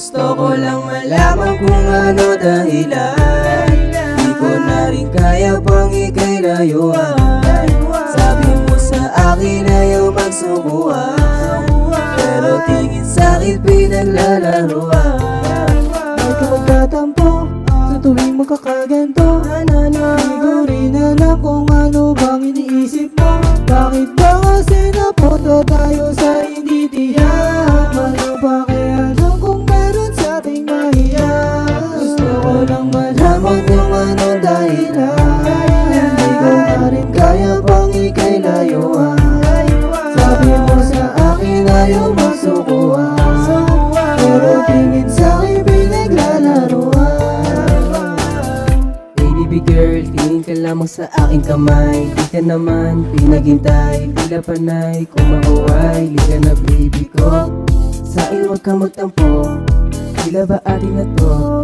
Gusto ko lang malaman kung ano dahilan. Di ko na rin kaya pang ika'y layuan. Sabi mo sa akin ayaw magsukuan, pero tingin sa'kin pinaglalaruan. Bakit ka magtatampo sa tuwing magkakaganto? Di ko rin alam kung ano bang iniisip mo. Bakit ba kasi napunta tayo sa hindi tiyak? Ano ba kaya lang kung meron sa ating mahiya? Gusto ko lang malaman kung ano dahilan. Di ko na rin kaya pang ika'y layuan. Sabi mo sa akin ayaw magsukuan, pero tingin sa'kin pinaglalaruan. Baby girl, tingin ka lamang sa aking kamay. Di ka naman pinaghintay, tila panay kumahuway. Liga na baby ko, sa akin huwag kang magtampo. Tila ba atin na to?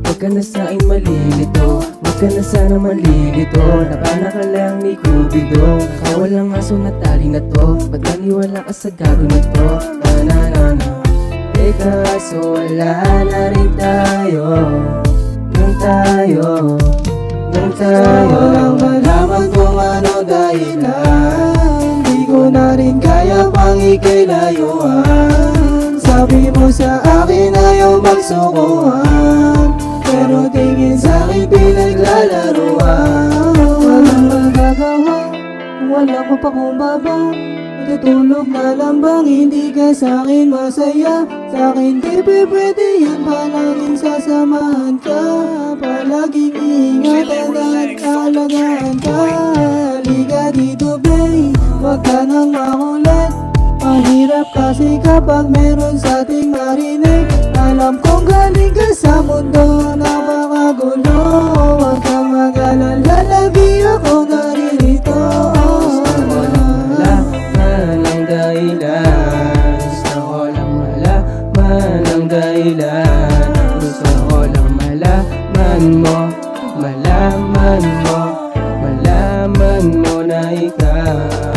Huwag ka na sa akin malilito, huwag ka na sana malilito. Napana ka lang ni Cupido, nakawalang aso na tali na to. Ba't naniwala ka sa gago na to? Na. Kaso wala na rin tayo. Gusto ko lang malaman kung ano dahilan. Di ko na rin kaya pang ika'y layuan. Sabi mo sa akin ayaw magsukuan, pero tingin sa'kin pinaglalaruan. Walang magagawa kung wala mo pa kumbaba. Natutulog na lang bang hindi ka sa'kin masaya? Sa'kin di pwede yan, palaging sasamahan ka. Palaging ingatan at alagaan ka. Halika dito babe, wag ka nang makulit. Mahirap kasi kapag meron sa ating marinig. Alam kong galing ka sa mundo napakagulo. Wag kang mag-alala, lagi ako naririto. Gusto ko lang malaman ang dahilan. Gusto ko lang malaman ang dahilan. Gusto ko lang malaman mo na ikaw